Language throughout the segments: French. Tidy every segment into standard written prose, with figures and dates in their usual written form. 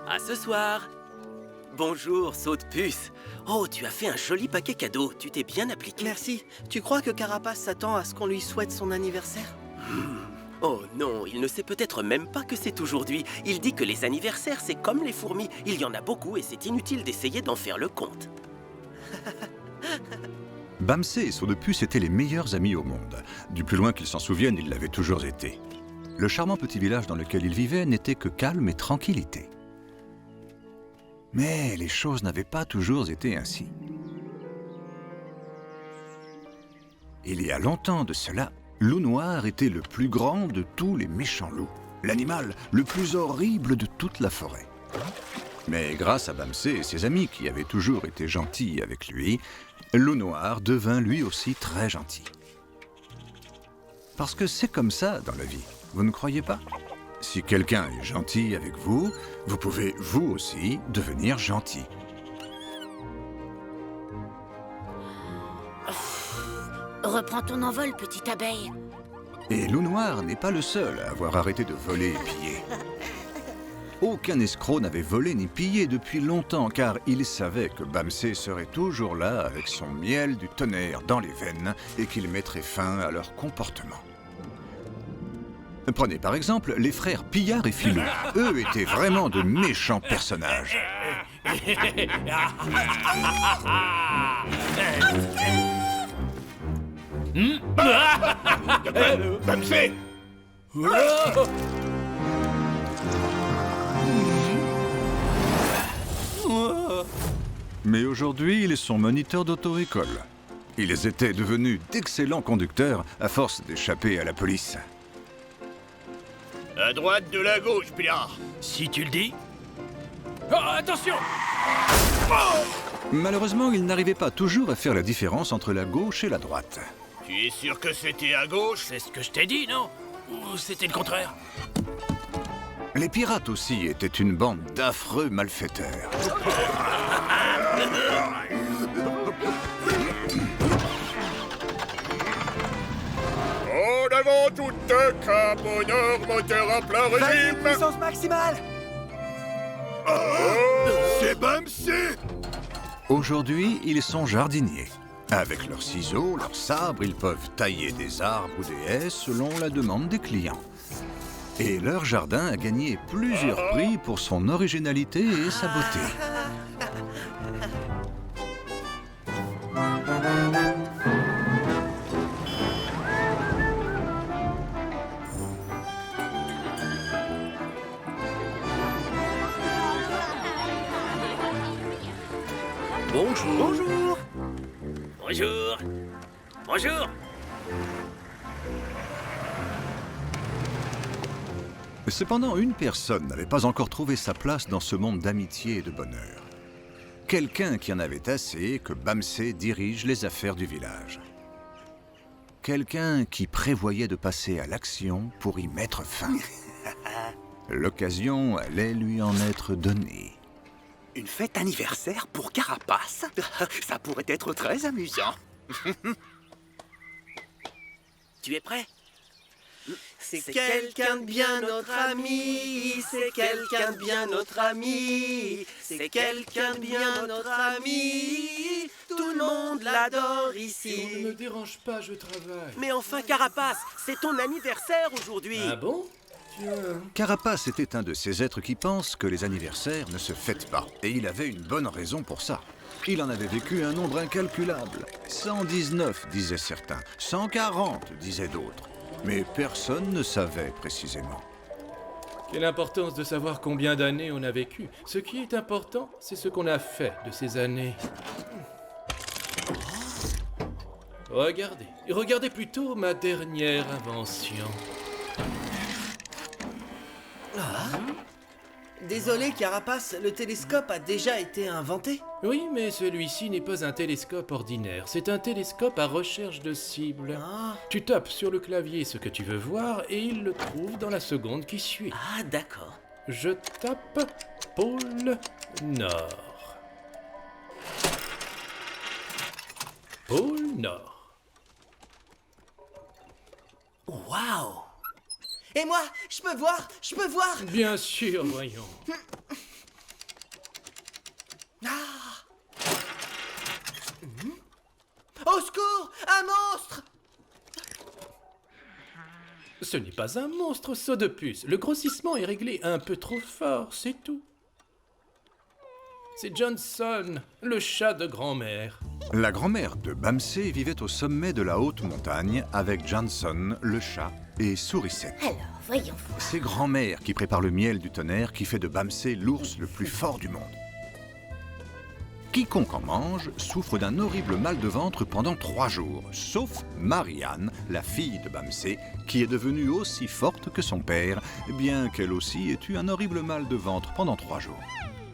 À ce soir. Bonjour, saute puce. Oh, tu as fait un joli paquet cadeau. Tu t'es bien appliqué. Merci. Tu crois que Carapace s'attend à ce qu'on lui souhaite son anniversaire? Oh non, il ne sait peut-être même pas que c'est aujourd'hui. Il dit que les anniversaires, c'est comme les fourmis. Il y en a beaucoup et c'est inutile d'essayer d'en faire le compte. Bamsé et Saudepuce étaient les meilleurs amis au monde. Du plus loin qu'ils s'en souviennent, ils l'avaient toujours été. Le charmant petit village dans lequel ils vivaient n'était que calme et tranquillité. Mais les choses n'avaient pas toujours été ainsi. Il y a longtemps de cela, Loup Noir était le plus grand de tous les méchants loups, l'animal le plus horrible de toute la forêt. Mais grâce à Bamsé et ses amis qui avaient toujours été gentils avec lui, Loup Noir devint lui aussi très gentil. Parce que c'est comme ça dans la vie, vous ne croyez pas? Si quelqu'un est gentil avec vous, vous pouvez vous aussi devenir gentil. Reprends ton envol, petite abeille. Et Loup Noir n'est pas le seul à avoir arrêté de voler et piller. Aucun escroc n'avait volé ni pillé depuis longtemps, car il savait que Bamsé serait toujours là avec son miel du tonnerre dans les veines et qu'il mettrait fin à leur comportement. Prenez par exemple les frères Pillard et Filou. Eux étaient vraiment de méchants personnages. Bamsé! Mais aujourd'hui, ils sont moniteurs d'auto-école. Ils étaient devenus d'excellents conducteurs à force d'échapper à la police. À droite de la gauche, Pillard. Si tu le dis. Oh, attention! Malheureusement, ils n'arrivaient pas toujours à faire la différence entre la gauche et la droite. Tu es sûr que c'était à gauche? C'est ce que je t'ai dit, non? Ou c'était le contraire? Les pirates aussi étaient une bande d'affreux malfaiteurs. En avant toute cap au nord, moteur à plein Vas-y, régime. puissance maximale! C'est Bamsé! Aujourd'hui, ils sont jardiniers. Avec leurs ciseaux, leurs sabres, ils peuvent tailler des arbres ou des haies selon la demande des clients. Et leur jardin a gagné plusieurs prix pour son originalité et sa beauté. Bonjour. Bonjour! Bonjour. Bonjour. Cependant, une personne n'avait pas encore trouvé sa place dans ce monde d'amitié et de bonheur. Quelqu'un qui en avait assez que Bamsé dirige les affaires du village. Quelqu'un qui prévoyait de passer à l'action pour y mettre fin. L'occasion allait lui en être donnée. Une fête anniversaire pour Carapace? Ça pourrait être très amusant. Tu es prêt? C'est quelqu'un de bien notre ami, c'est quelqu'un de bien notre ami, c'est quelqu'un de bien notre ami, tout le monde l'adore ici. Ne me dérange pas, je travaille. Mais enfin, Carapace, c'est ton anniversaire aujourd'hui. Ah bon? Tiens. Carapace était un de ces êtres qui pensent que les anniversaires ne se fêtent pas. Et il avait une bonne raison pour ça. Il en avait vécu un nombre incalculable. 119, disaient certains. 140, disaient d'autres. Mais personne ne savait précisément. Quelle importance de savoir combien d'années on a vécu. Ce qui est important, c'est ce qu'on a fait de ces années. Regardez. Regardez plutôt ma dernière invention. Désolé, Carapace, le télescope a déjà été inventé. Oui, mais celui-ci n'est pas un télescope ordinaire. C'est un télescope à recherche de cibles. Ah, Tu tapes sur le clavier ce que tu veux voir et il le trouve dans la seconde qui suit. Ah, d'accord. Je tape pôle Nord. Pôle Nord. waouh! Et moi, je peux voir! Bien sûr, voyons. Ce n'est pas un monstre, saut de puce. Le grossissement est réglé un peu trop fort, c'est tout. C'est Johnson, le chat de grand-mère. La grand-mère de Bamsé vivait au sommet de la haute montagne avec Johnson, le chat, et Sourisette. Alors, voyons. C'est grand-mère qui prépare le miel du tonnerre qui fait de Bamsé l'ours le plus fort du monde. Quiconque en mange souffre d'un horrible mal de ventre pendant 3 jours, sauf Marianne, la fille de Bamsé, qui est devenue aussi forte que son père, bien qu'elle aussi ait eu un horrible mal de ventre pendant 3 jours.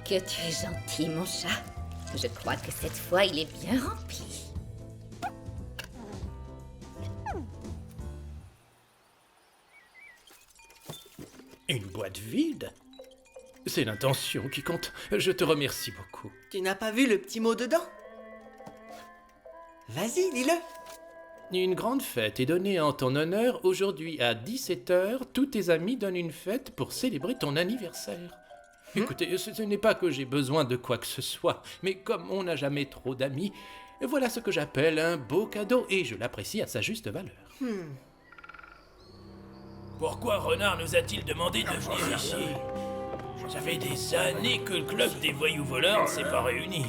Que tu es gentil, mon chat. Je crois que cette fois, il est bien rempli. Une boîte vide? C'est l'intention qui compte. Je te remercie beaucoup. Tu n'as pas vu le petit mot dedans? Vas-y, dis-le. Une grande fête est donnée en ton honneur. Aujourd'hui à 17h, tous tes amis donnent une fête pour célébrer ton anniversaire. Écoutez, ce n'est pas que j'ai besoin de quoi que ce soit, mais comme on n'a jamais trop d'amis, voilà ce que j'appelle un beau cadeau et je l'apprécie à sa juste valeur. Pourquoi Renard nous a-t-il demandé de venir ici? Ça fait des années que le club des voyous voleurs ne s'est pas réuni.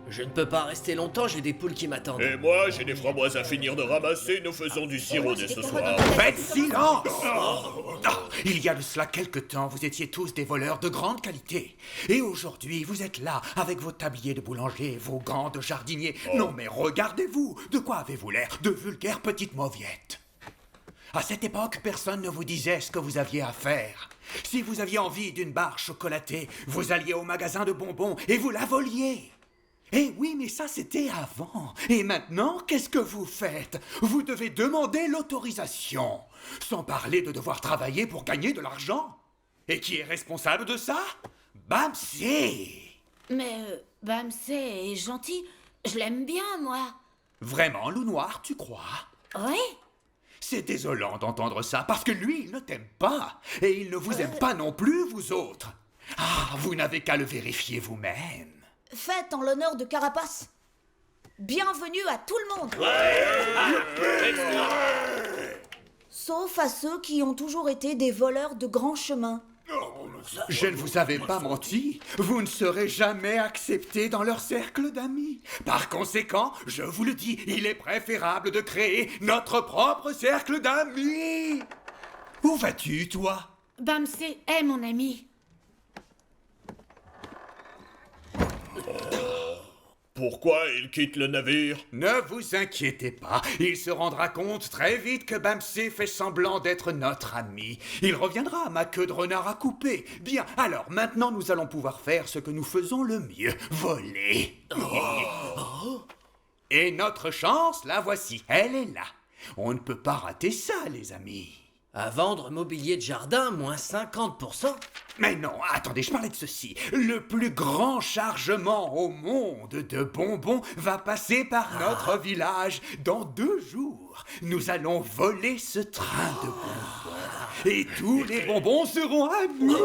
Je ne peux pas rester longtemps, j'ai des poules qui m'attendent. Et moi, j'ai des framboises à finir de ramasser, nous faisons du sirop dès ce soir. Faites silence! Il y a de cela quelque temps, vous étiez tous des voleurs de grande qualité. Et aujourd'hui, vous êtes là, avec vos tabliers de boulanger, vos gants de jardinier. Non mais regardez-vous, de quoi avez-vous l'air? De vulgaires petites mauviettes. À cette époque, personne ne vous disait ce que vous aviez à faire. Si vous aviez envie d'une barre chocolatée, vous alliez au magasin de bonbons et vous la voliez. Eh oui, mais ça c'était avant. Et maintenant, qu'est-ce que vous faites? Vous devez demander l'autorisation. Sans parler de devoir travailler pour gagner de l'argent. Et qui est responsable de ça? Bamsé! Mais Bamsé est gentil. Je l'aime bien, moi. Vraiment, loup noir, tu crois? Oui. C'est désolant d'entendre ça, parce que lui, il ne t'aime pas. Et il ne vous aime pas non plus, vous autres. Ah, vous n'avez qu'à le vérifier vous-même. Fête en l'honneur de Carapace. Bienvenue à tout le monde. Sauf à ceux qui ont toujours été des voleurs de grands chemins. Je ne vous avais pas menti. Vous ne serez jamais accepté dans leur cercle d'amis. Par conséquent, je vous le dis, il est préférable de créer notre propre cercle d'amis. Où vas-tu, toi? Bamsé est mon ami. Pourquoi il quitte le navire? Ne vous inquiétez pas, il se rendra compte très vite que Bamsé fait semblant d'être notre ami. Il reviendra, ma queue de renard à couper. Bien, alors maintenant nous allons pouvoir faire ce que nous faisons le mieux, voler. Et notre chance, la voici, elle est là. On ne peut pas rater ça, les amis. À vendre mobilier de jardin, moins 50%. Mais non, attendez, je parlais de ceci. Le plus grand chargement au monde de bonbons va passer par notre village dans 2 jours. Nous allons voler ce train de bonbons. Et tous les bonbons seront à nous.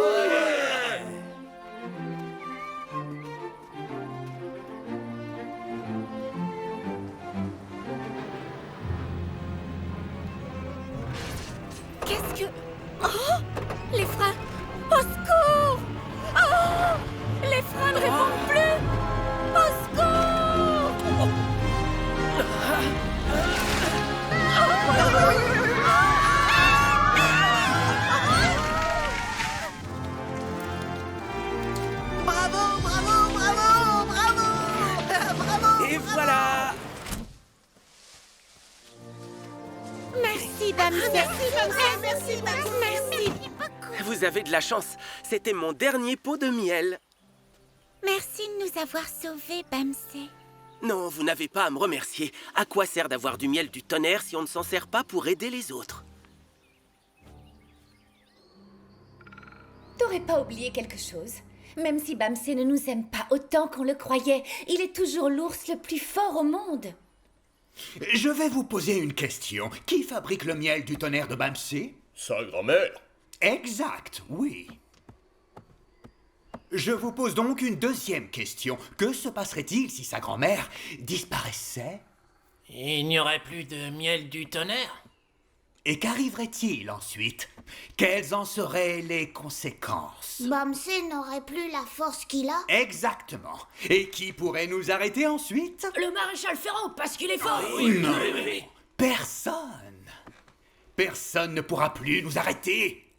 Qu'est-ce que... Oh! Les freins! Au secours! Oh! Les freins ne répondent plus! Au secours! Bravo, bravo, bravo, bravo! Bravo! Et voilà! Merci, Bamsé. Merci, Merci. Vous avez de la chance. C'était mon dernier pot de miel. Merci de nous avoir sauvés, Bamsé. Non, vous n'avez pas à me remercier. À quoi sert d'avoir du miel du tonnerre si on ne s'en sert pas pour aider les autres? T'aurais pas oublié quelque chose? Même si Bamsé ne nous aime pas autant qu'on le croyait, il est toujours l'ours le plus fort au monde. Je vais vous poser une question. Qui fabrique le miel du tonnerre de Bamsé? Sa grand-mère. Exact, oui. Je vous pose donc une deuxième question. Que se passerait-il si sa grand-mère disparaissait? Il n'y aurait plus de miel du tonnerre? Et qu'arriverait-il ensuite? Quelles en seraient les conséquences? Bamsé n'aurait plus la force qu'il a. Exactement. Et qui pourrait nous arrêter ensuite? Le maréchal Ferrand, parce qu'il est fort. Non. Personne. Personne ne pourra plus nous arrêter.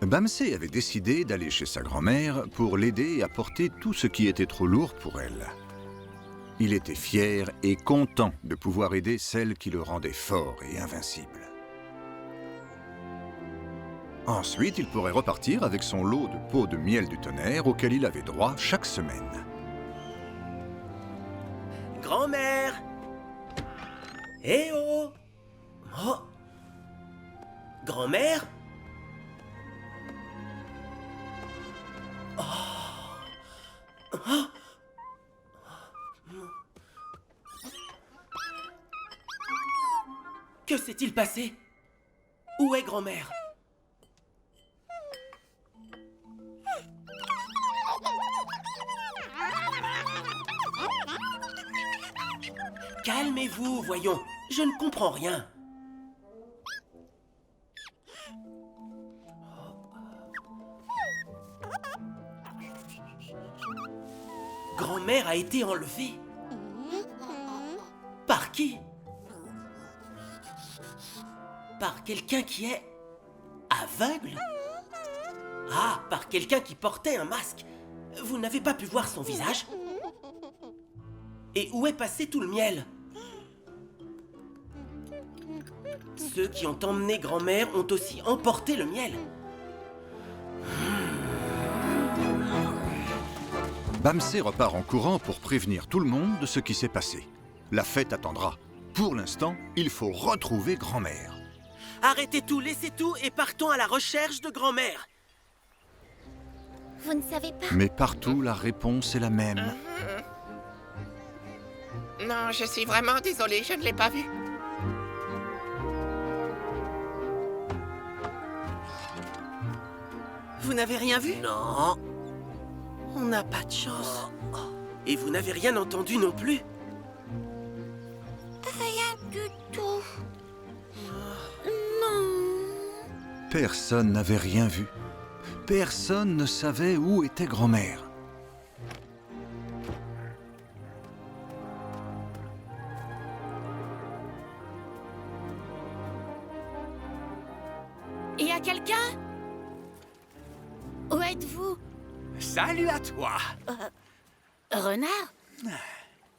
Bamsé avait décidé d'aller chez sa grand-mère pour l'aider à porter tout ce qui était trop lourd pour elle. Il était fier et content de pouvoir aider celle qui le rendait fort et invincible. Ensuite, il pourrait repartir avec son lot de pots de miel du tonnerre auquel il avait droit chaque semaine. Grand-mère! Eh oh! Oh! Grand-mère? Oh! Oh! Que s'est-il passé? Où est grand-mère? Calmez-vous, voyons. Je ne comprends rien. Grand-mère a été enlevée. Par qui? Par quelqu'un qui est aveugle? Ah, par quelqu'un qui portait un masque. Vous n'avez pas pu voir son visage? Et où est passé tout le miel? Ceux qui ont emmené grand-mère ont aussi emporté le miel. Bamsé repart en courant pour prévenir tout le monde de ce qui s'est passé. La fête attendra. Pour l'instant, il faut retrouver grand-mère. Arrêtez tout, laissez tout et partons à la recherche de grand-mère. Vous ne savez pas? Mais partout, la réponse est la même. Non, je suis vraiment désolé, je ne l'ai pas vue. Vous n'avez rien vu? Non. On n'a pas de chance. Et vous n'avez rien entendu non plus? Rien du tout. Non. Personne n'avait rien vu. Personne ne savait où était grand-mère. Il y a quelqu'un? Où êtes-vous? Salut à toi. Renard?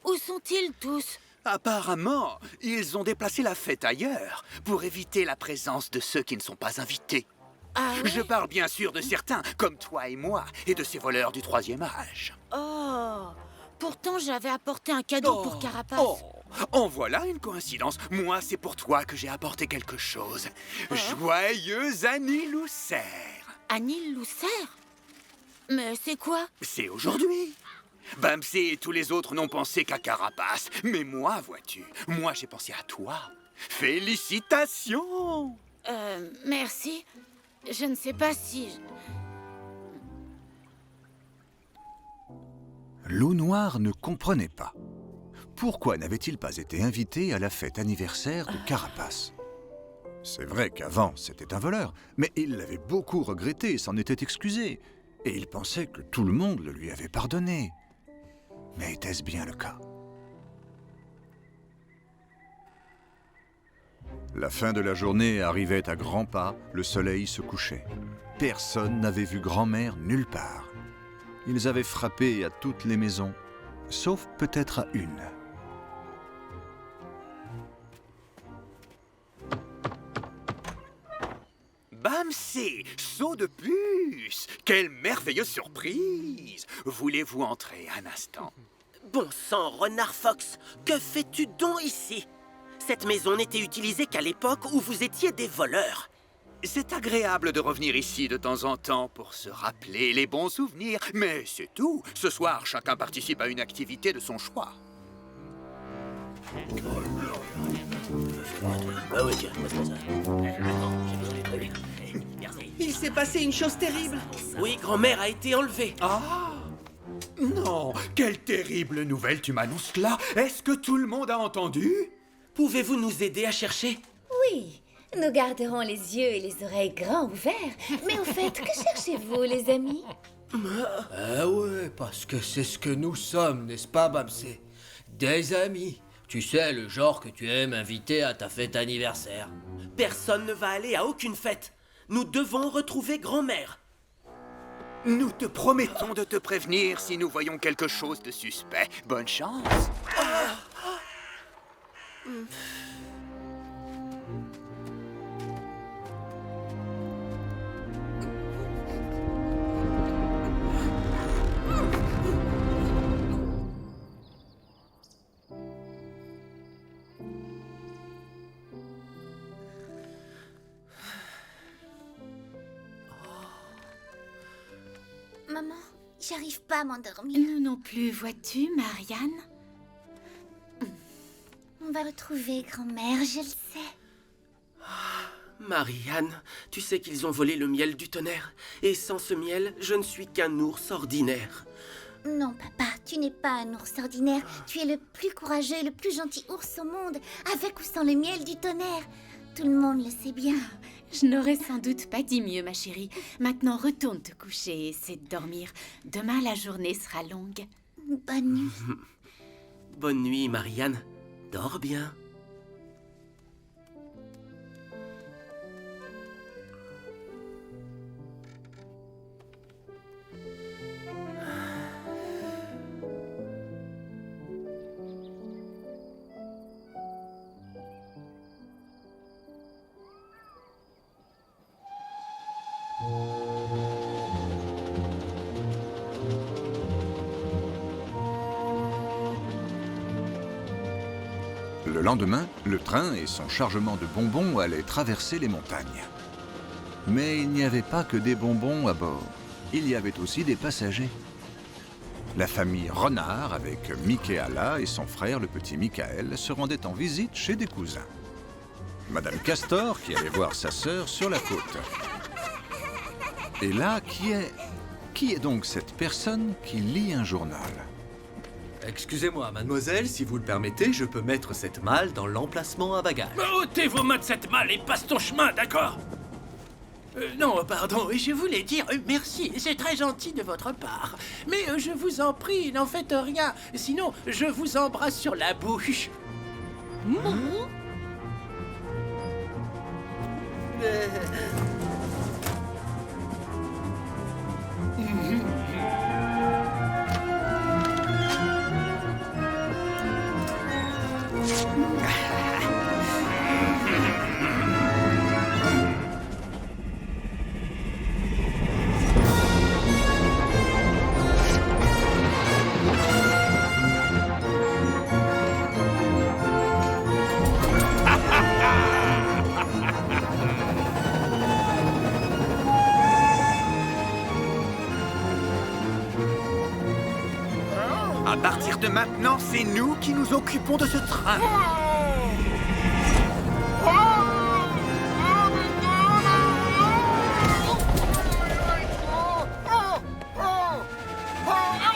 Où sont-ils tous? Apparemment, ils ont déplacé la fête ailleurs pour éviter la présence de ceux qui ne sont pas invités. Ah ouais? Je parle bien sûr de certains, comme toi et moi, et de ces voleurs du troisième âge. Oh, pourtant j'avais apporté un cadeau pour Carapace. Oh, en voilà une coïncidence. Moi, c'est pour toi que j'ai apporté quelque chose. Joyeux anniversaire. Anniversaire? Mais c'est quoi? C'est aujourd'hui. Bamsé et tous les autres n'ont pensé qu'à Carapace. Mais moi, vois-tu, moi j'ai pensé à toi. Félicitations! Merci. Je ne sais pas si... Loup Noir ne comprenait pas. Pourquoi n'avait-il pas été invité à la fête anniversaire de Carapace? C'est vrai qu'avant, c'était un voleur, mais il l'avait beaucoup regretté et s'en était excusé. Et il pensait que tout le monde le lui avait pardonné. Mais était-ce bien le cas? La fin de la journée arrivait à grands pas, le soleil se couchait. Personne n'avait vu grand-mère nulle part. Ils avaient frappé à toutes les maisons, sauf peut-être à une. Bamsé, saut de puce! Quelle merveilleuse surprise! Voulez-vous entrer un instant? Bon sang, Renard Fox, que fais-tu donc ici? Cette maison n'était utilisée qu'à l'époque où vous étiez des voleurs. C'est agréable de revenir ici de temps en temps pour se rappeler les bons souvenirs. Mais c'est tout. Ce soir, chacun participe à une activité de son choix. Il s'est s'est passé une chose terrible. Oui, grand-mère a été enlevée. Ah! Non, quelle terrible nouvelle tu m'annonces là. Est-ce que tout le monde a entendu? Pouvez-vous nous aider à chercher? Oui, nous garderons les yeux et les oreilles grands ouverts. Mais au fait, que cherchez-vous, les amis? Ah ouais, parce que c'est ce que nous sommes, n'est-ce pas, Bamsé? Des amis. Tu sais, le genre que tu aimes inviter à ta fête anniversaire. Personne ne va aller à aucune fête. Nous devons retrouver grand-mère. Nous te promettons de te prévenir si nous voyons quelque chose de suspect. Bonne chance. Maman, j'arrive pas à m'endormir. Nous non plus, vois-tu, Marianne? On va retrouver grand-mère, je le sais. Marianne, tu sais qu'ils ont volé le miel du tonnerre. Et sans ce miel, je ne suis qu'un ours ordinaire. Non, papa, tu n'es pas un ours ordinaire. Tu es le plus courageux et le plus gentil ours au monde, avec ou sans le miel du tonnerre. Tout le monde le sait bien. Je n'aurais sans doute pas dit mieux, ma chérie. Maintenant, retourne te coucher et essaie de dormir. Demain, la journée sera longue. Bonne nuit. Bonne nuit, Marianne. Dors bien. Le lendemain, le train et son chargement de bonbons allaient traverser les montagnes. Mais il n'y avait pas que des bonbons à bord. Il y avait aussi des passagers. La famille Renard, avec Michaela et son frère, le petit Michael, se rendait en visite chez des cousins. Madame Castor, qui allait voir sa sœur sur la côte. Et là, qui est donc cette personne qui lit un journal? Excusez-moi, mademoiselle, si vous le permettez, je peux mettre cette malle dans l'emplacement à bagages. Ôtez vos mains de cette malle et passe ton chemin, d'accord? Non, pardon, je voulais dire merci, c'est très gentil de votre part. Mais je vous en prie, n'en faites rien, sinon je vous embrasse sur la bouche. À partir de maintenant, c'est nous qui nous occupons de ce train.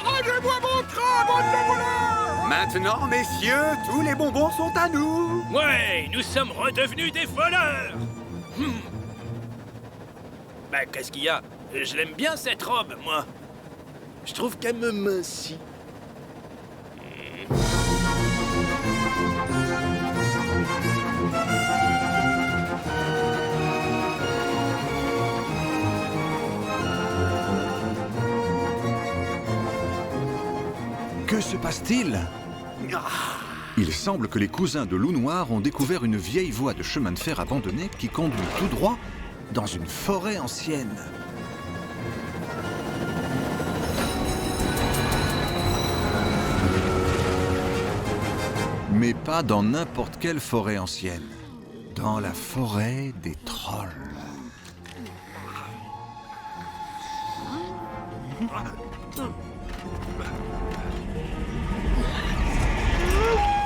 Rendez-moi mon train, bande de voleurs! Maintenant, messieurs, tous les bonbons sont à nous. Ouais, nous sommes redevenus des voleurs. Bah, qu'est-ce qu'il y a? Je l'aime bien cette robe, moi. Je trouve qu'elle me mincit. Que se passe-t-il? Il semble que les cousins de Loup Noir ont découvert une vieille voie de chemin de fer abandonnée qui conduit tout droit dans une forêt ancienne. Mais pas dans n'importe quelle forêt ancienne. Dans la forêt des trolls.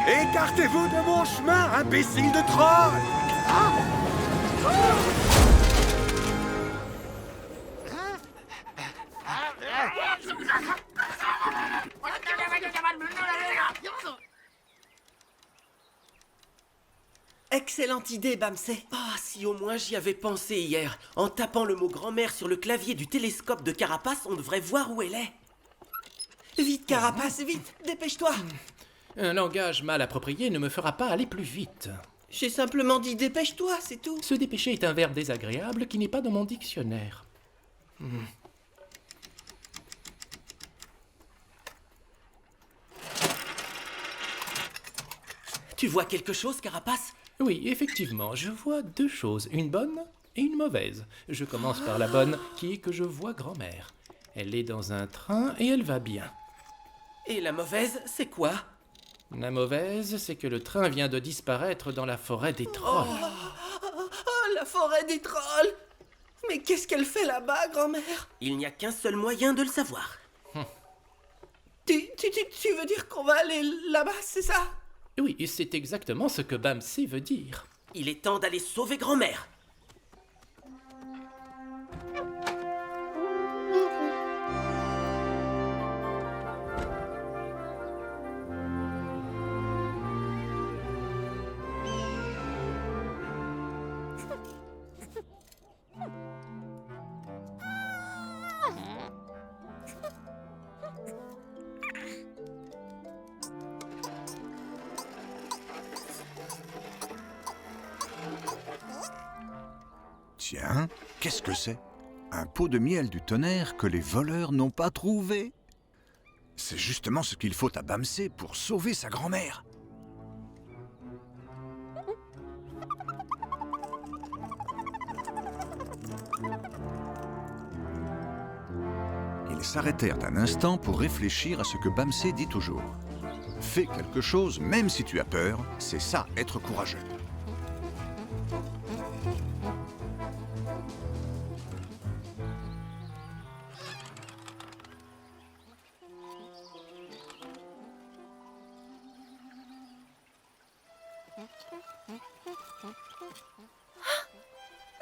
Écartez-vous de mon chemin, imbécile de troll! « excellente idée, Bamsé. Ah, si au moins j'y avais pensé hier. En tapant le mot grand-mère sur le clavier du télescope de Carapace, on devrait voir où elle est. Vite, Carapace, vite, dépêche-toi. Un langage mal approprié ne me fera pas aller plus vite. J'ai simplement dit dépêche-toi, c'est tout. Se dépêcher est un verbe désagréable qui n'est pas dans mon dictionnaire. Tu vois quelque chose, Carapace? Oui, effectivement, je vois deux choses, une bonne et une mauvaise. Je commence par la bonne, qui est que je vois grand-mère. Elle est dans un train et elle va bien. Et la mauvaise, c'est quoi? La mauvaise, c'est que le train vient de disparaître dans la forêt des trolls. Oh, la forêt des trolls! Mais qu'est-ce qu'elle fait là-bas, grand-mère? Il n'y a qu'un seul moyen de le savoir. Tu veux dire qu'on va aller là-bas, c'est ça? Oui, c'est exactement ce que Bamsé veut dire. Il est temps d'aller sauver grand-mère. Tiens, qu'est-ce que c'est? Un pot de miel du tonnerre que les voleurs n'ont pas trouvé. C'est justement ce qu'il faut à Bamsé pour sauver sa grand-mère. Ils s'arrêtèrent un instant pour réfléchir à ce que Bamsé dit toujours. Fais quelque chose même si tu as peur, c'est ça être courageux.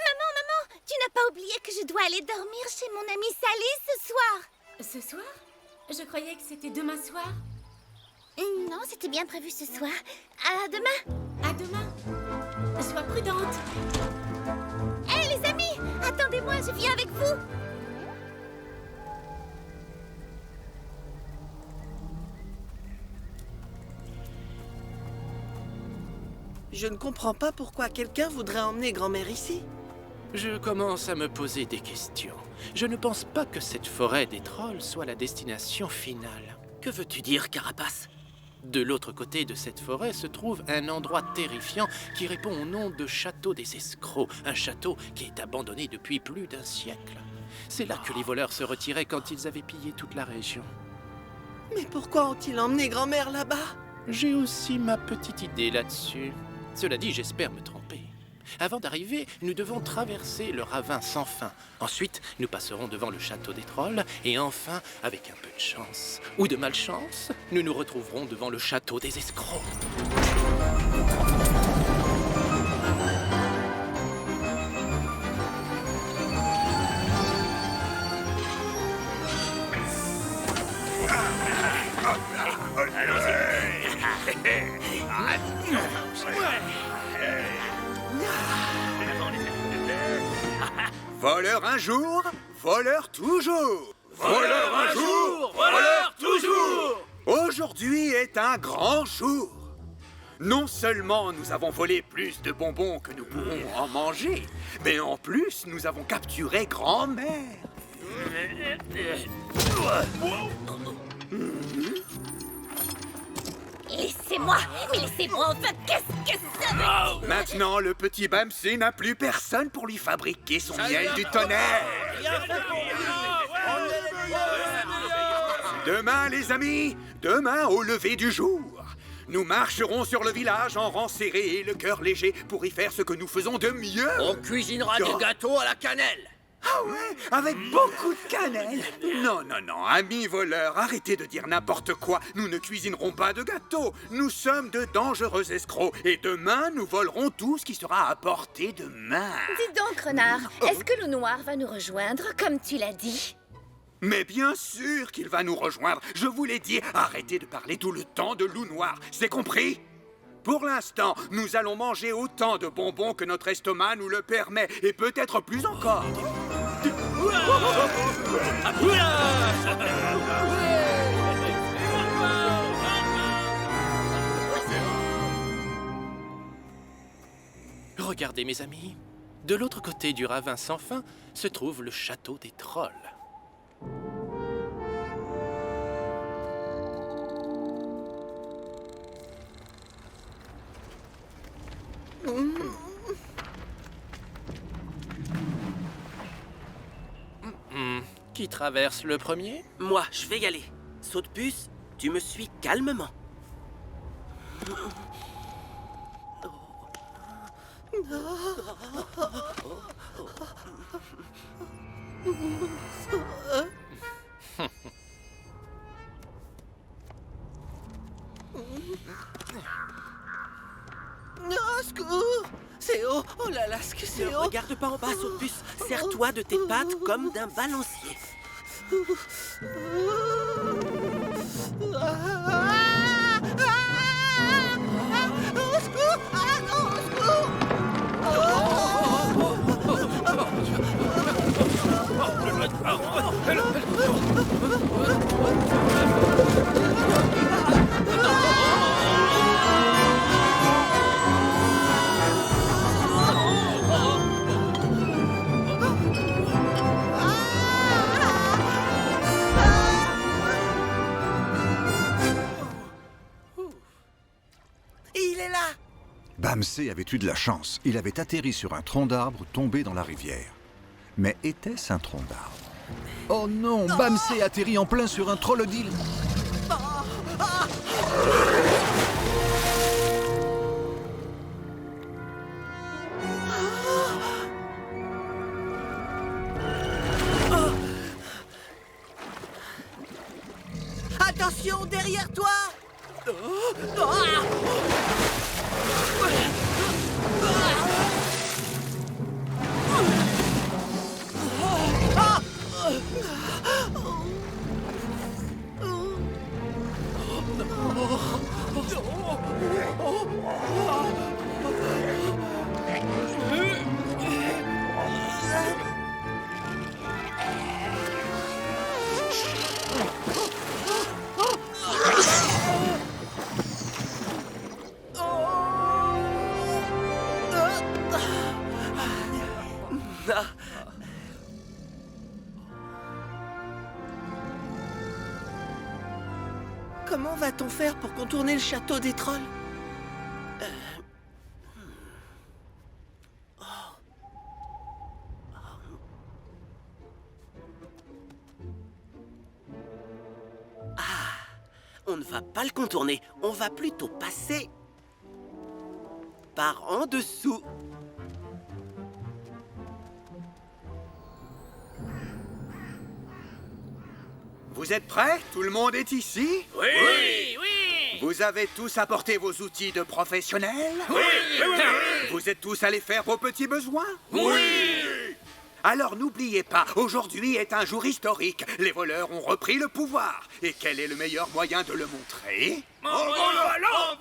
Maman, tu n'as pas oublié que je dois aller dormir chez mon amie Sally ce soir? Ce soir? Je croyais que c'était demain soir. Non, c'était bien prévu ce soir. À demain. À demain. Sois prudente. Hé, les amis, attendez-moi, je viens avec vous. Je ne comprends pas pourquoi quelqu'un voudrait emmener grand-mère ici. Je commence à me poser des questions. Je ne pense pas que cette forêt des trolls soit la destination finale. Que veux-tu dire, Carapace? De l'autre côté de cette forêt se trouve un endroit terrifiant qui répond au nom de Château des Escrocs, un château qui est abandonné depuis plus d'un siècle. C'est là que les voleurs se retiraient quand ils avaient pillé toute la région. Mais pourquoi ont-ils emmené grand-mère là-bas? J'ai aussi ma petite idée là-dessus. Cela dit, j'espère me tromper. Avant d'arriver, nous devons traverser le ravin sans fin. Ensuite, nous passerons devant le château des trolls. Et enfin, avec un peu de chance, ou de malchance, nous nous retrouverons devant le château des escrocs. Voleur un jour, voleur toujours. Voleur un jour, voleur toujours. Aujourd'hui est un grand jour. Non seulement nous avons volé plus de bonbons que nous pourrons en manger, mais en plus nous avons capturé grand-mère. Laissez-moi, mais laissez-moi enfin, qu'est-ce que ça veut dire? Maintenant, le petit Bamsé n'a plus personne pour lui fabriquer son miel du tonnerre. Demain, les amis, demain au lever du jour, nous marcherons sur le village en rang serré et le cœur léger pour y faire ce que nous faisons de mieux. On cuisinera des gâteaux à la cannelle. Ah ouais, avec beaucoup de cannelle. Non, non, non, amis voleurs, arrêtez de dire n'importe quoi. Nous ne cuisinerons pas de gâteaux. Nous sommes de dangereux escrocs. Et demain, nous volerons tout ce qui sera à portée de main. Dis donc, renard, est-ce que Loup Noir va nous rejoindre, comme tu l'as dit? Mais bien sûr qu'il va nous rejoindre. Je vous l'ai dit, arrêtez de parler tout le temps de Loup Noir. C'est compris? Pour l'instant, nous allons manger autant de bonbons que notre estomac nous le permet, et peut-être plus encore. Regardez, mes amis. De l'autre côté du ravin sans fin se trouve le château des trolls. Qui traverse le premier? Moi, je vais y aller. Saute-puce, tu me suis calmement. Secours! C'est haut! Oh là là, ce que c'est Ne haut! regarde pas en bas, Saute-puce. Serre-toi de tes pattes comme d'un balancier. Au secours! Ah non, au secours! Il est là! Bamsé avait eu de la chance. Il avait atterri sur un tronc d'arbre tombé dans la rivière. Mais était-ce un tronc d'arbre? Oh non, Bamsé atterrit en plein sur un trollodile. Attention, derrière toi! Comment va-t-on faire pour contourner le château des trolls? On ne va pas le contourner. On va plutôt passer par en dessous. Vous êtes prêts? Tout le monde est ici? Oui, oui. Vous avez tous apporté vos outils de professionnels? Oui. Vous êtes tous allés faire vos petits besoins? Oui. Alors n'oubliez pas, aujourd'hui est un jour historique. Les voleurs ont repris le pouvoir. Et quel est le meilleur moyen de le montrer? En volant.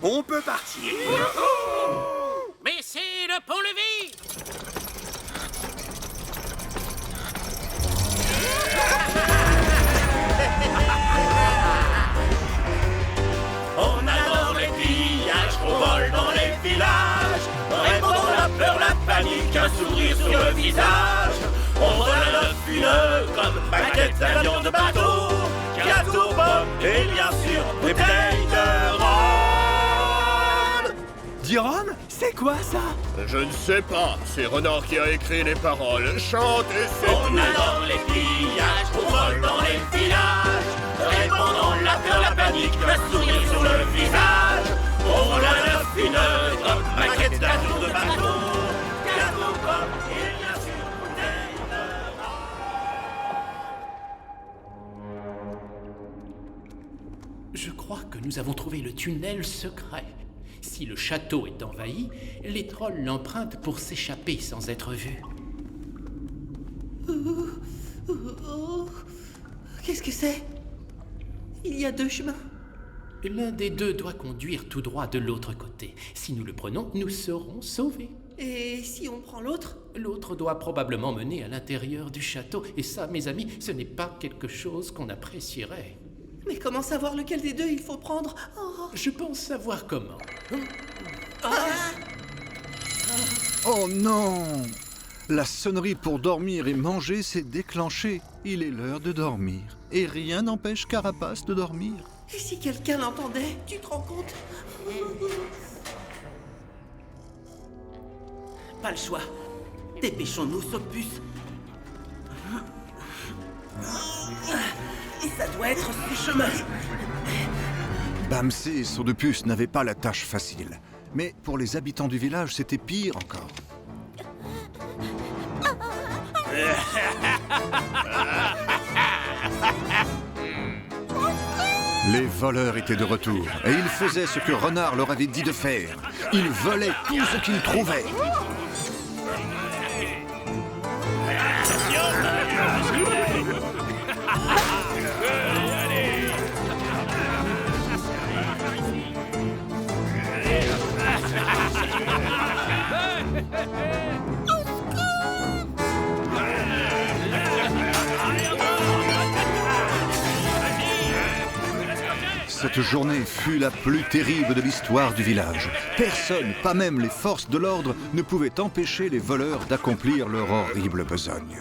On peut partir. Baissez le pont-levis. On adore les pillages, on vole dans les villages. Répandons la peur, la panique, un sourire sur le visage. On vole à neuf une comme baguettes d'avion de bateau. Gâteaux, pommes et bien sûr bouteilles de rhum. Du rhum? C'est quoi ça? Je ne sais pas. C'est Renard qui a écrit les paroles. Chante et c'est On tout. adore les pillages, on vole dans les villages. Répandons la peur, la panique, un sourire sur le visage. On vole à neuf une comme baguettes d'avion de bateau. Gâteaux, pommes et bien sûr bouteilles de rhum. Je crois que nous avons trouvé le tunnel secret. Si le château est envahi, les trolls l'empruntent pour s'échapper sans être vus. Qu'est-ce que c'est? Il y a deux chemins. L'un des deux doit conduire tout droit de l'autre côté. Si nous le prenons, nous serons sauvés. Et si on prend l'autre? L'autre doit probablement mener à l'intérieur du château. Et ça, mes amis, ce n'est pas quelque chose qu'on apprécierait. Mais comment savoir lequel des deux il faut prendre? Je pense savoir comment. Oh non! La sonnerie pour dormir et manger s'est déclenchée. Il est l'heure de dormir. Et rien n'empêche Carapace de dormir. Et si quelqu'un l'entendait? Tu te rends compte? Pas le choix. Dépêchons-nous, Saude-Puce. Ça doit être ce chemin. Bamsé et Saude-Puce n'avaient pas la tâche facile. Mais pour les habitants du village, c'était pire encore. Les voleurs étaient de retour, et ils faisaient ce que Renard leur avait dit de faire. Ils volaient tout ce qu'ils trouvaient. Cette journée fut la plus terrible de l'histoire du village. Personne, pas même les forces de l'ordre, ne pouvait empêcher les voleurs d'accomplir leur horrible besogne.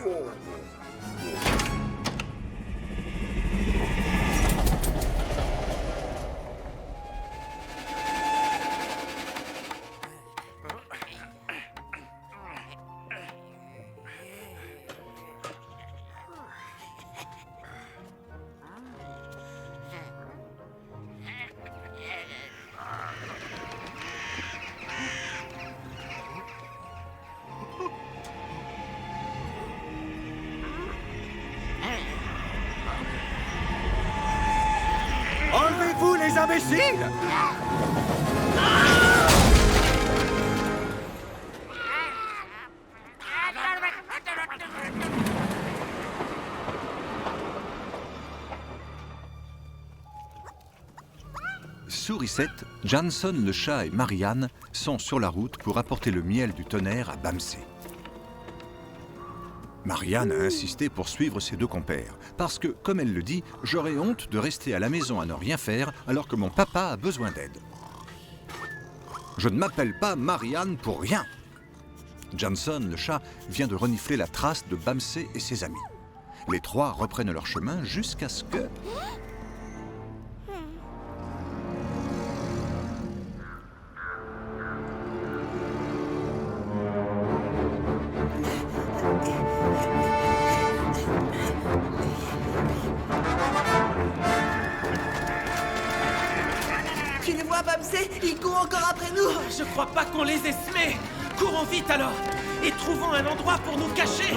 Enlevez-vous les imbéciles! Sourisette, Janson le chat et Marianne sont sur la route pour apporter le miel du tonnerre à Bamsé. Marianne a insisté pour suivre ses deux compères, parce que, comme elle le dit, j'aurais honte de rester à la maison à ne rien faire alors que mon papa a besoin d'aide. Je ne m'appelle pas Marianne pour rien. Janson, le chat, vient de renifler la trace de Bamsé et ses amis. Les trois reprennent leur chemin jusqu'à ce que... Tu les vois, Bamsé? Ils courent encore après nous! Je crois pas qu'on les ait semés. Courons vite alors et trouvons un endroit pour nous cacher.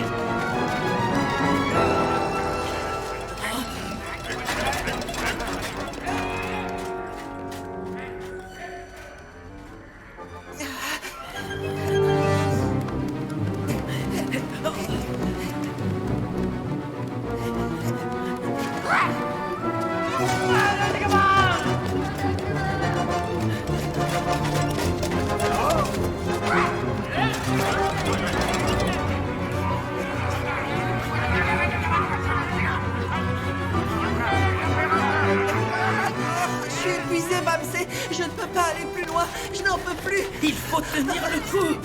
Je suis épuisé, Bamsé. Je ne peux pas aller plus loin. Je n'en peux plus. Il faut tenir le coup.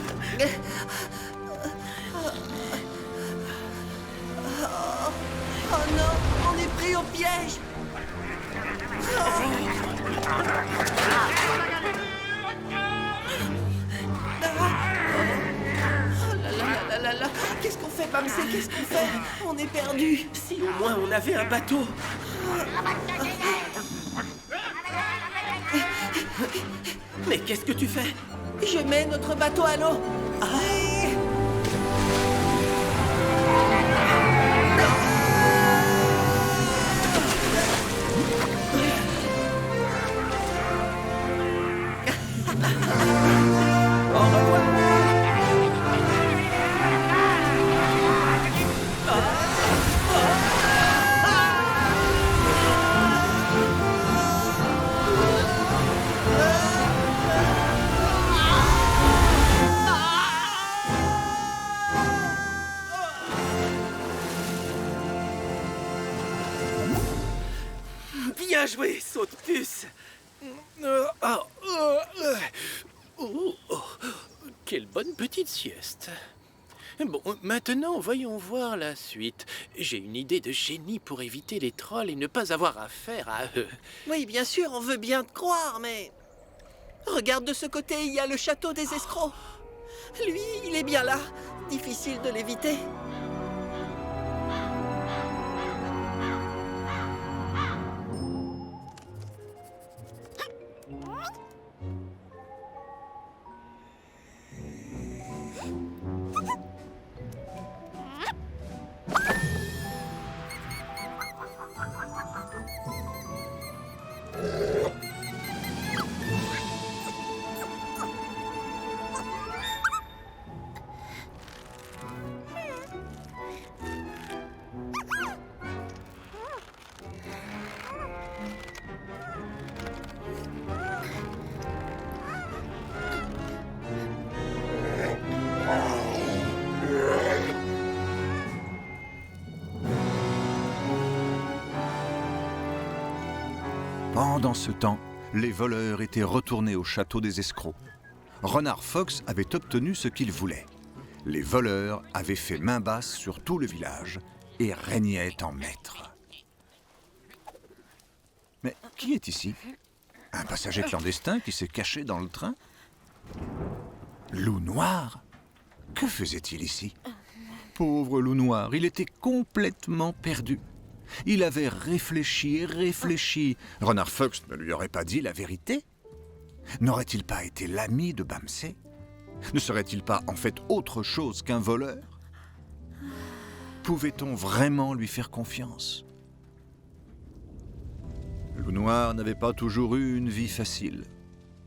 Oh non, on est pris au piège. Qu'est-ce qu'on fait, Bamsé? Qu'est-ce qu'on fait? On est perdu. Si au moins on avait un bateau. Mais qu'est-ce que tu fais? Je mets notre bateau à l'eau. Au revoir. Bien joué, saute-puce. Quelle bonne petite sieste. Bon, maintenant, voyons voir la suite. J'ai une idée de génie pour éviter les trolls et ne pas avoir affaire à eux. Oui, bien sûr, on veut bien te croire, mais... Regarde de ce côté, il y a le château des escrocs. Lui, il est bien là. Difficile de l'éviter. Pendant ce temps, les voleurs étaient retournés au château des escrocs. Renard Fox avait obtenu ce qu'il voulait. Les voleurs avaient fait main basse sur tout le village et régnaient en maître. Mais qui est ici? Un passager clandestin qui s'est caché dans le train? Loup Noir? Que faisait-il ici? Pauvre Loup Noir, il était complètement perdu. Il avait réfléchi et réfléchi. Renard Fox ne lui aurait pas dit la vérité? N'aurait-il pas été l'ami de Bamsé? Ne serait-il pas en fait autre chose qu'un voleur? Pouvait-on vraiment lui faire confiance? Loup Noir n'avait pas toujours eu une vie facile.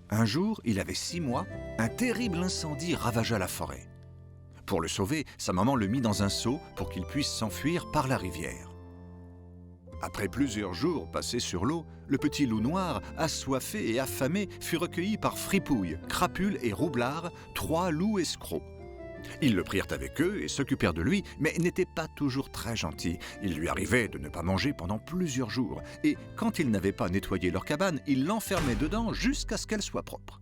Un jour, il avait 6 mois, un terrible incendie ravagea la forêt. Pour le sauver, sa maman le mit dans un seau pour qu'il puisse s'enfuir par la rivière. Après plusieurs jours passés sur l'eau, le petit Loup Noir, assoiffé et affamé, fut recueilli par Fripouille, Crapule et Roublard, 3 loups escrocs. Ils le prirent avec eux et s'occupèrent de lui, mais n'étaient pas toujours très gentils. Il lui arrivait de ne pas manger pendant plusieurs jours, et quand ils n'avaient pas nettoyé leur cabane, ils l'enfermaient dedans jusqu'à ce qu'elle soit propre.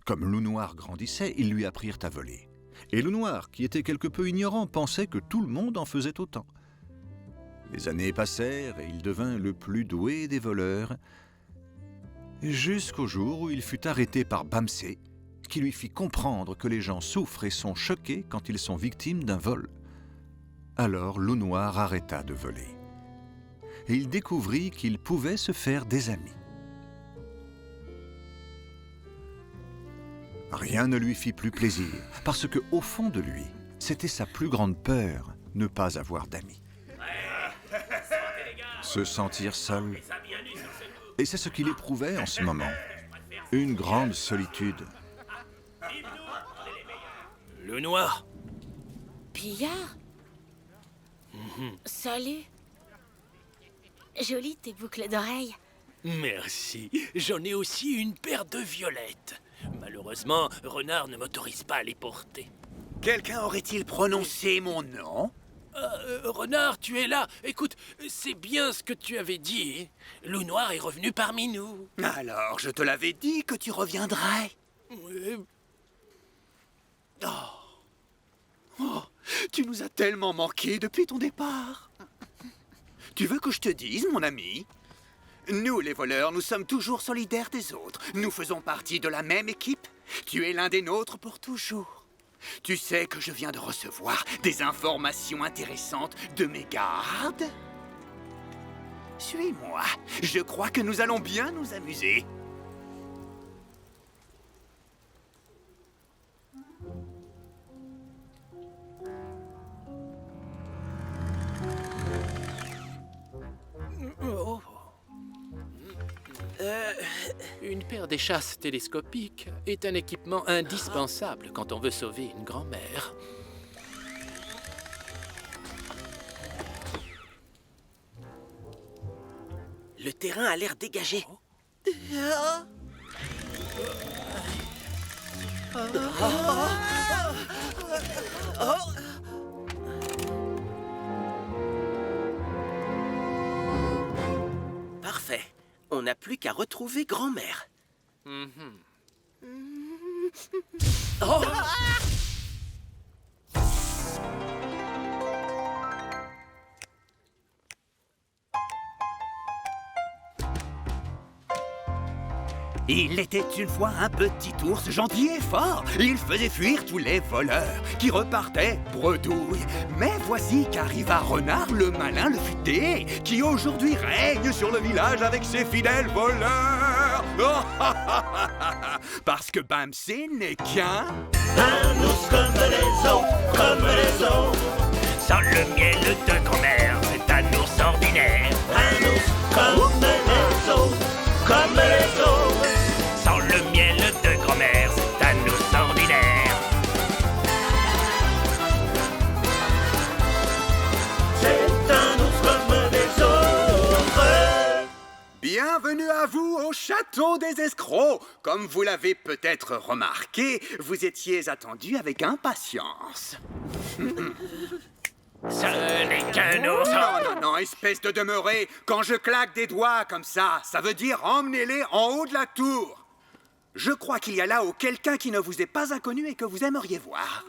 Comme Loup Noir grandissait, ils lui apprirent à voler. Et Loup Noir, qui était quelque peu ignorant, pensait que tout le monde en faisait autant. Les années passèrent et il devint le plus doué des voleurs, jusqu'au jour où il fut arrêté par Bamsé, qui lui fit comprendre que les gens souffrent et sont choqués quand ils sont victimes d'un vol. Alors Loup Noir arrêta de voler. Et il découvrit qu'il pouvait se faire des amis. Rien ne lui fit plus plaisir, parce que au fond de lui, c'était sa plus grande peur, ne pas avoir d'amis. Se sentir seul. Et c'est ce qu'il éprouvait en ce moment. Une grande solitude. Loup Noir. Pillard? Salut. Jolies tes boucles d'oreilles. Merci. J'en ai aussi une paire de violettes. Malheureusement, Renard ne m'autorise pas à les porter. Quelqu'un aurait-il prononcé mon nom? Renard, tu es là. Écoute, c'est bien ce que tu avais dit. Loup Noir est revenu parmi nous. Alors, je te l'avais dit que tu reviendrais. Oh, tu nous as tellement manqué depuis ton départ. Tu veux que je te dise, mon ami? Nous, les voleurs, nous sommes toujours solidaires des autres. Nous faisons partie de la même équipe. Tu es l'un des nôtres pour toujours. Tu sais que je viens de recevoir des informations intéressantes de mes gardes? Suis-moi. Je crois que nous allons bien nous amuser. Une paire d'échasses télescopiques est un équipement indispensable quand on veut sauver une grand-mère. Le terrain a l'air dégagé. plus qu'à retrouver grand-mère. Oh! Il était une fois un petit ours gentil et fort. Il faisait fuir tous les voleurs qui repartaient bredouille. Mais voici qu'arriva Renard, le malin, le futé, qui aujourd'hui règne sur le village avec ses fidèles voleurs. Parce que Bamsé n'est qu'un... Un ours comme les autres, comme les autres. Sans le miel de grand-mère, c'est un ours ordinaire. Un ours comme les autres, comme les autres. Sans le miel de grand-mère, c'est un ours ordinaire. C'est un ours comme les autres. Bienvenue à vous au château des escrocs. Comme vous l'avez peut-être remarqué, vous étiez attendu avec impatience. Ce n'est qu'un ours. Non, espèce de demeuré. Quand je claque des doigts comme ça veut dire emmenez-les en haut de la tour. Je crois qu'il y a là-haut quelqu'un qui ne vous est pas inconnu et que vous aimeriez voir.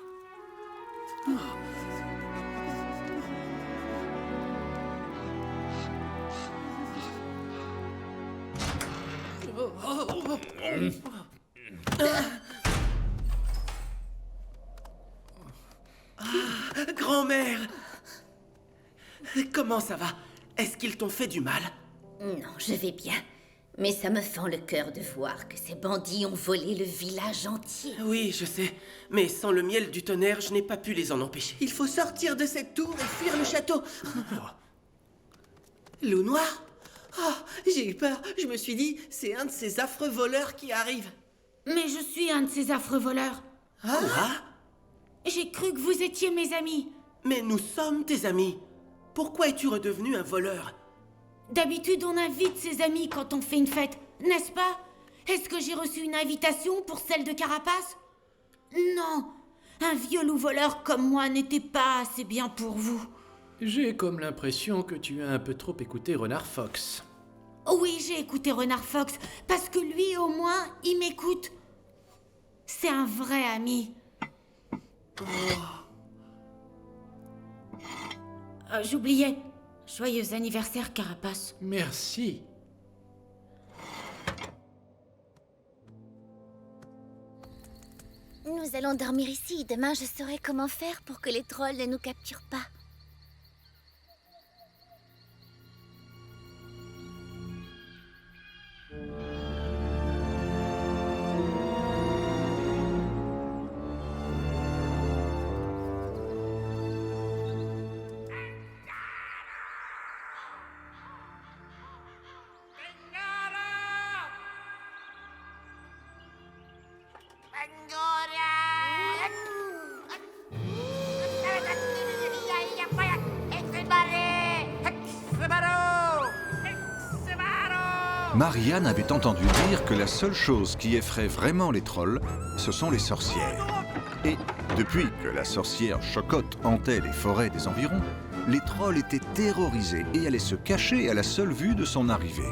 Grand-mère! Comment ça va? Est-ce qu'ils t'ont fait du mal? Non, je vais bien. Mais ça me fend le cœur de voir que ces bandits ont volé le village entier. Oui, je sais. Mais sans le miel du tonnerre, je n'ai pas pu les en empêcher. Il faut sortir de cette tour et fuir le château. Loup noir? Oh, j'ai eu peur. Je me suis dit, c'est un de ces affreux voleurs qui arrive. Mais je suis un de ces affreux voleurs. Ah? J'ai cru que vous étiez mes amis. Mais nous sommes tes amis. Pourquoi es-tu redevenu un voleur? D'habitude, on invite ses amis quand on fait une fête, n'est-ce pas? Est-ce que j'ai reçu une invitation pour celle de Carapace? Non, un vieux loup voleur comme moi n'était pas assez bien pour vous. J'ai comme l'impression que tu as un peu trop écouté Renard Fox. Oui, j'ai écouté Renard Fox, parce que lui, au moins, il m'écoute. C'est un vrai ami. J'oubliais. Joyeux anniversaire, Carapace. Merci. Nous allons dormir ici. Demain, je saurai comment faire pour que les trolls ne nous capturent pas. Marianne avait entendu dire que la seule chose qui effraie vraiment les trolls, ce sont les sorcières. Et depuis que la sorcière Chocotte hantait les forêts des environs, les trolls étaient terrorisés et allaient se cacher à la seule vue de son arrivée.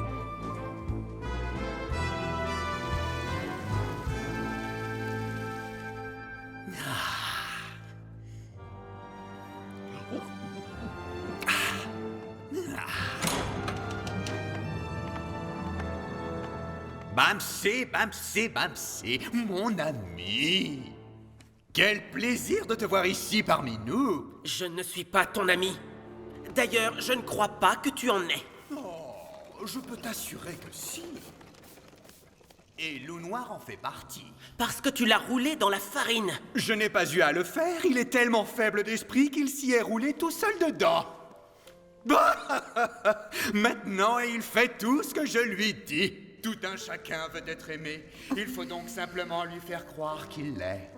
Bamsé, Bamsé, Bamsé, mon ami. Quel plaisir de te voir ici parmi nous. Je ne suis pas ton ami. D'ailleurs, je ne crois pas que tu en es. Oh, je peux t'assurer que si. Et Loup Noir en fait partie. Parce que tu l'as roulé dans la farine. Je n'ai pas eu à le faire, il est tellement faible d'esprit qu'il s'y est roulé tout seul dedans. Maintenant, il fait tout ce que je lui dis. Tout un chacun veut être aimé. Il faut donc simplement lui faire croire qu'il l'est.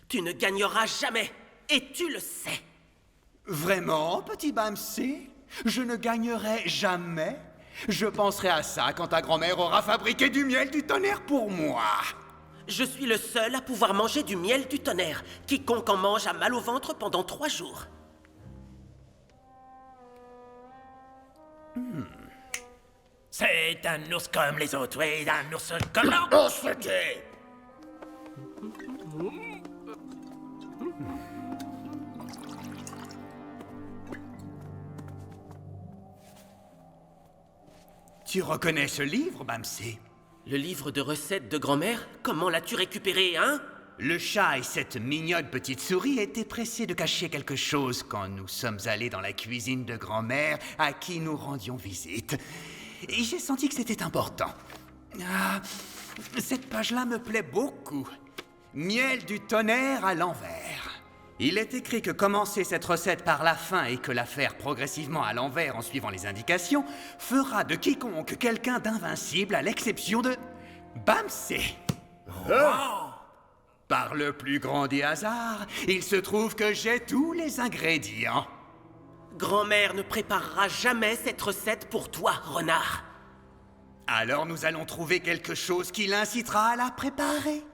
Tu ne gagneras jamais, et tu le sais. Vraiment, petit Bamsé? Je ne gagnerai jamais? Je penserai à ça quand ta grand-mère aura fabriqué du miel du tonnerre pour moi. Je suis le seul à pouvoir manger du miel du tonnerre. Quiconque en mange a mal au ventre pendant 3 jours. C'est un ours comme les autres, oui, un ours comme... Oh, c'était... Tu reconnais ce livre, Bamsé? Le livre de recettes de grand-mère? Comment l'as-tu récupéré, hein? Le chat et cette mignonne petite souris étaient pressés de cacher quelque chose quand nous sommes allés dans la cuisine de grand-mère à qui nous rendions visite. Et j'ai senti que c'était important. Ah, cette page-là me plaît beaucoup. Miel du tonnerre à l'envers. Il est écrit que commencer cette recette par la fin et que la faire progressivement à l'envers en suivant les indications fera de quiconque quelqu'un d'invincible à l'exception de... Bamsé. Par le plus grand des hasards, il se trouve que j'ai tous les ingrédients. Grand-mère ne préparera jamais cette recette pour toi, renard. Alors nous allons trouver quelque chose qui l'incitera à la préparer.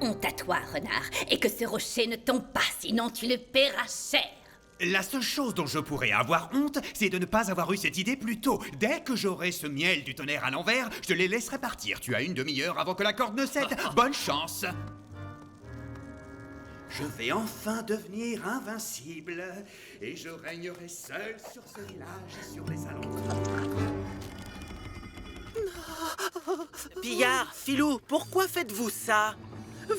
Honte à toi, renard, et que ce rocher ne tombe pas, sinon tu le paieras cher. La seule chose dont je pourrais avoir honte, c'est de ne pas avoir eu cette idée plus tôt. Dès que j'aurai ce miel du tonnerre à l'envers, je les laisserai partir. Tu as une demi-heure avant que la corde ne cède. Bonne chance. Je vais enfin devenir invincible, et je régnerai seul sur ce village et sur les alentours. Pillard, Filou, pourquoi faites-vous ça?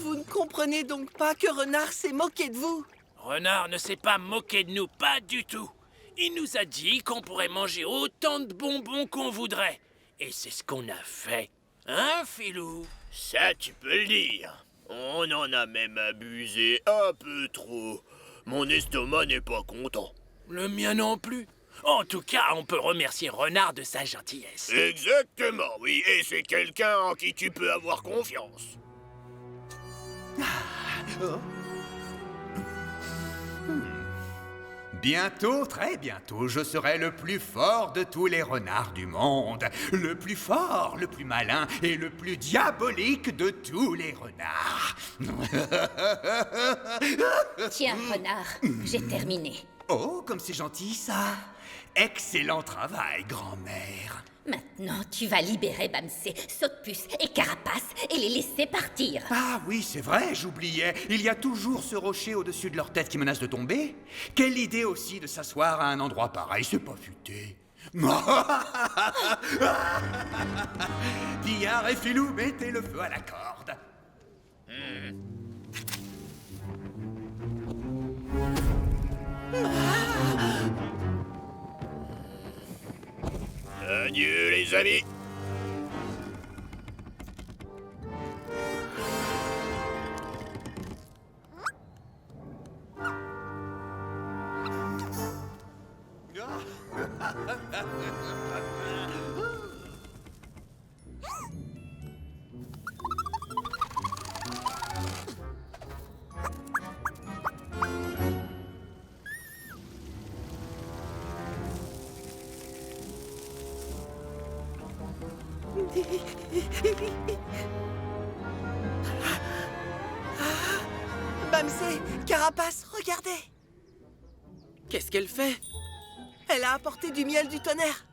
Vous ne comprenez donc pas que Renard s'est moqué de vous? Renard ne s'est pas moqué de nous, pas du tout. Il nous a dit qu'on pourrait manger autant de bonbons qu'on voudrait. Et c'est ce qu'on a fait. Hein, Filou? Ça, tu peux le dire. On en a même abusé un peu trop. Mon estomac n'est pas content. Le mien non plus. En tout cas, on peut remercier Renard de sa gentillesse. Exactement, oui. Et c'est quelqu'un en qui tu peux avoir confiance. Bientôt, très bientôt, je serai le plus fort de tous les renards du monde. Le plus fort, le plus malin et le plus diabolique de tous les renards. Tiens, renard, j'ai terminé. Oh, comme c'est gentil, ça. Excellent travail, grand-mère. Maintenant, tu vas libérer Bamsé, Sautepuce et Carapace et les laisser partir. Ah oui, c'est vrai, j'oubliais. Il y a toujours ce rocher au-dessus de leur tête qui menace de tomber. Quelle idée aussi de s'asseoir à un endroit pareil, c'est pas futé. Pillard et Filou, mettez le feu à la corde. Adieu, les amis. Bamsé, Carapace, regardez! Qu'est-ce qu'elle fait? Elle a apporté du miel du tonnerre.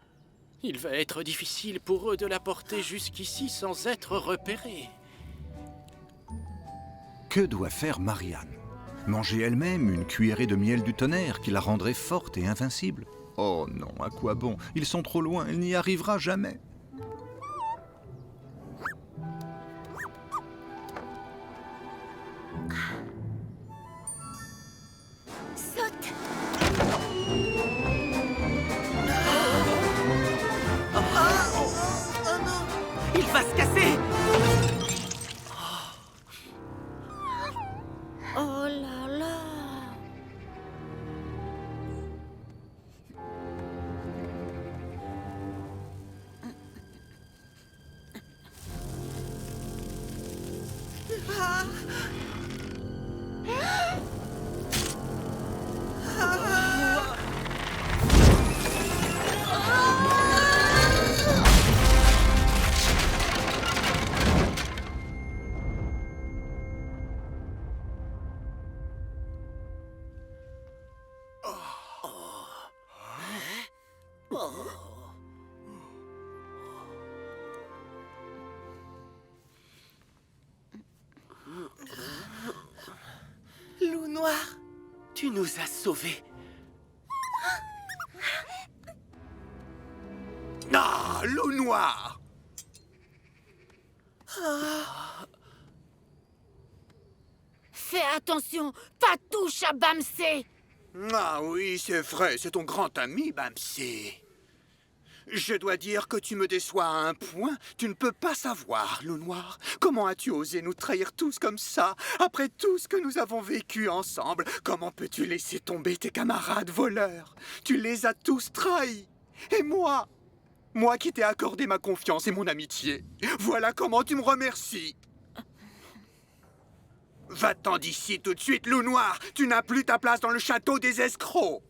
Il va être difficile pour eux de la porter jusqu'ici sans être repérés. Que doit faire Marianne? Manger elle-même une cuillerée de miel du tonnerre qui la rendrait forte et invincible? Oh non, à quoi bon? Ils sont trop loin, elle n'y arrivera jamais. Saute! Oh non! Il va se casser! Oh là là! Loup noir, tu nous as sauvés. Ah, loup noir! Fais attention, pas touche à Bamsé. Ah oui, c'est vrai, c'est ton grand ami, Bamsé. Je dois dire que tu me déçois à un point. Tu ne peux pas savoir, loup noir. Comment as-tu osé nous trahir tous comme ça, après tout ce que nous avons vécu ensemble? Comment peux-tu laisser tomber tes camarades voleurs? Tu les as tous trahis. Et moi qui t'ai accordé ma confiance et mon amitié, voilà comment tu me remercies. Va-t'en d'ici tout de suite, loup noir. Tu n'as plus ta place dans le château des escrocs.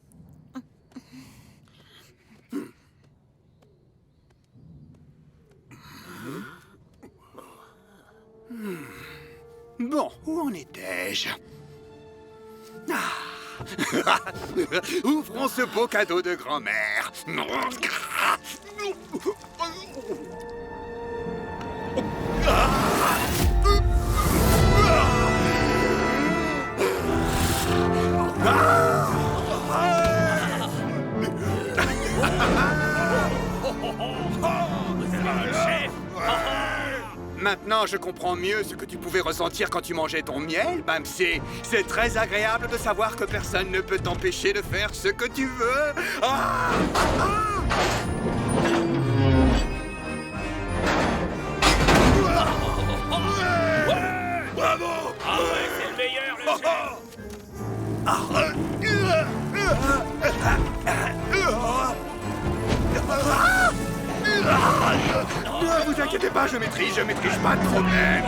Bon, où en étais-je? Ouvrons ce beau cadeau de grand-mère. Maintenant, je comprends mieux ce que tu pouvais ressentir quand tu mangeais ton miel, Bamsé. C'est très agréable de savoir que personne ne peut t'empêcher de faire ce que tu veux. Bravo! Ah ouais, c'est le meilleur, le chef! Ne vous inquiétez pas, je maîtrise pas de problème.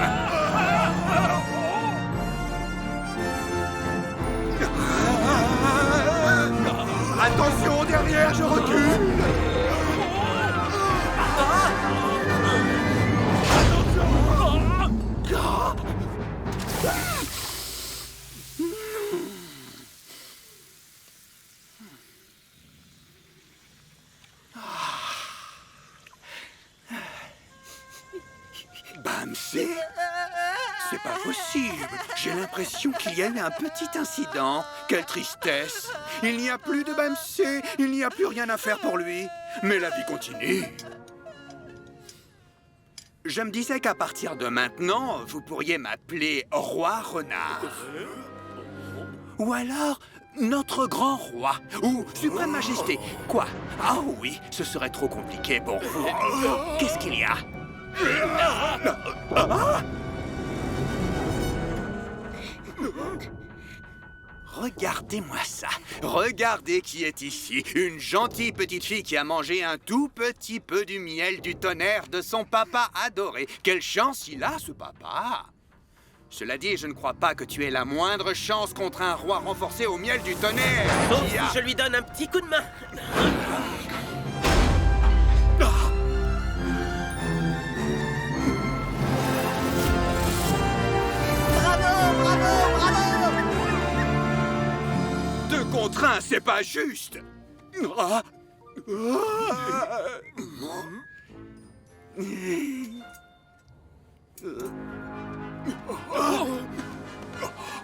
Attention, derrière, je recule. Bamsé? C'est pas possible. J'ai l'impression qu'il y a eu un petit incident. Quelle tristesse. Il n'y a plus de Bamsé. Il n'y a plus rien à faire pour lui. Mais la vie continue. Je me disais qu'à partir de maintenant, vous pourriez m'appeler Roi Renard. Ou alors, notre grand roi. Ou Suprême Majesté. Quoi? Ah oui, ce serait trop compliqué pour vous. Qu'est-ce qu'il y a? Regardez-moi ça. Regardez qui est ici. Une gentille petite fille qui a mangé un tout petit peu du miel du tonnerre de son papa adoré. Quelle chance il a, ce papa. Cela dit, je ne crois pas que tu aies la moindre chance contre un roi renforcé au miel du tonnerre. Sauf si je lui donne un petit coup de main. Deux contre un, c'est pas juste.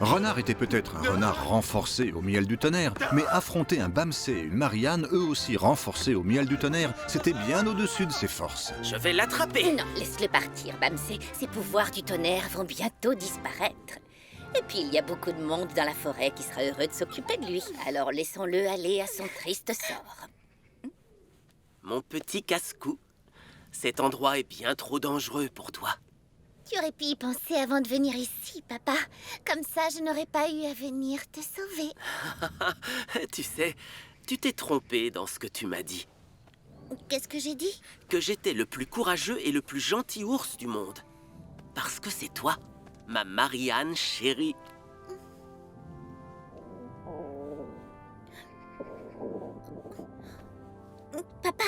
Renard était peut-être un renard renforcé au miel du tonnerre, mais affronter un Bamsé et une Marianne, eux aussi renforcés au miel du tonnerre, c'était bien au-dessus de ses forces. Je vais l'attraper. Non, laisse-le partir, Bamsé. Ses pouvoirs du tonnerre vont bientôt disparaître. Et puis, il y a beaucoup de monde dans la forêt qui sera heureux de s'occuper de lui. Alors, laissons-le aller à son triste sort. Mon petit casse-cou, cet endroit est bien trop dangereux pour toi. Tu aurais pu y penser avant de venir ici, papa. Comme ça, je n'aurais pas eu à venir te sauver. Tu sais, tu t'es trompé dans ce que tu m'as dit. Qu'est-ce que j'ai dit? Que j'étais le plus courageux et le plus gentil ours du monde. Parce que c'est toi, ma Marianne chérie. Papa,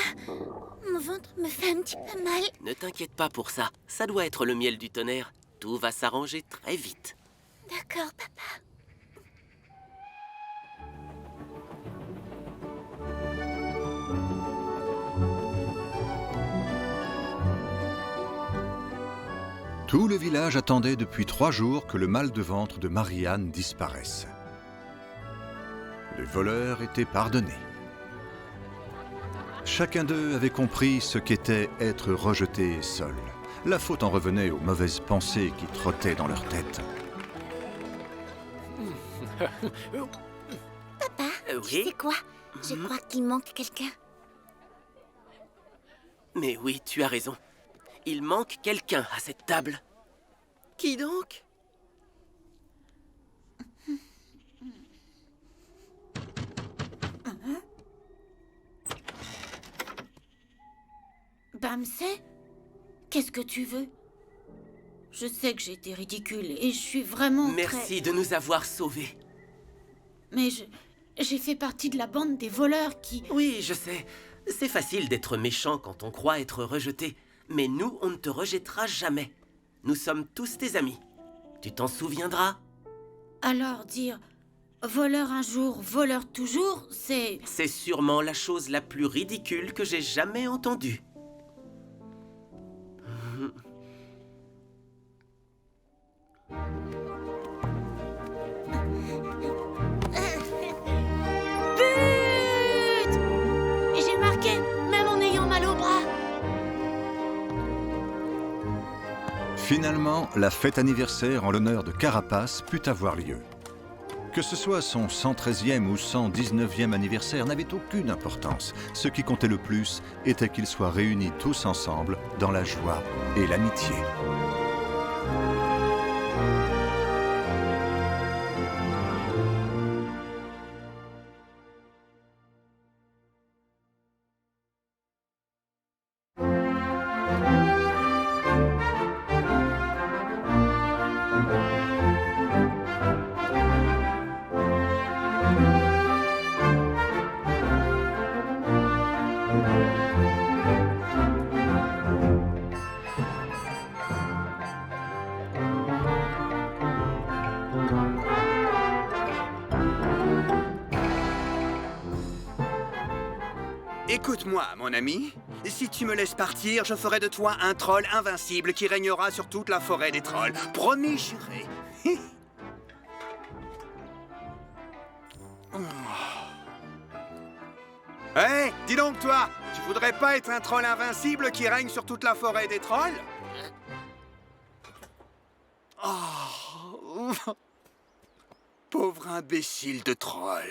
mon ventre me fait un petit peu mal. Ne t'inquiète pas pour ça. Ça doit être le miel du tonnerre. Tout va s'arranger très vite. D'accord, papa. Tout le village attendait depuis 3 jours que le mal de ventre de Marianne disparaisse. Les voleurs étaient pardonnés. Chacun d'eux avait compris ce qu'était être rejeté seul. La faute en revenait aux mauvaises pensées qui trottaient dans leur tête. Papa, Oui? tu sais quoi? Je crois qu'il manque quelqu'un. Mais oui, tu as raison. Il manque quelqu'un à cette table. Qui donc? Bamsé? Qu'est-ce que tu veux? Je sais que j'ai été ridicule et je suis vraiment Merci de nous avoir sauvés. Mais j'ai fait partie de la bande des voleurs qui... Oui, je sais. C'est facile d'être méchant quand on croit être rejeté. Mais nous, on ne te rejettera jamais. Nous sommes tous tes amis. Tu t'en souviendras? Alors dire voleur un jour, voleur toujours, c'est... C'est sûrement la chose la plus ridicule que j'ai jamais entendue. But! J'ai marqué, même en ayant mal au bras. Finalement, la fête anniversaire en l'honneur de Carapace put avoir lieu. Que ce soit son 113e ou 119e anniversaire n'avait aucune importance. Ce qui comptait le plus était qu'ils soient réunis tous ensemble dans la joie et l'amitié. Écoute-moi, mon ami. Si tu me laisses partir, je ferai de toi un troll invincible qui régnera sur toute la forêt des trolls. Promis, juré. Hé, dis donc toi, tu voudrais pas être un troll invincible qui règne sur toute la forêt des trolls? Oh. Pauvre imbécile de troll.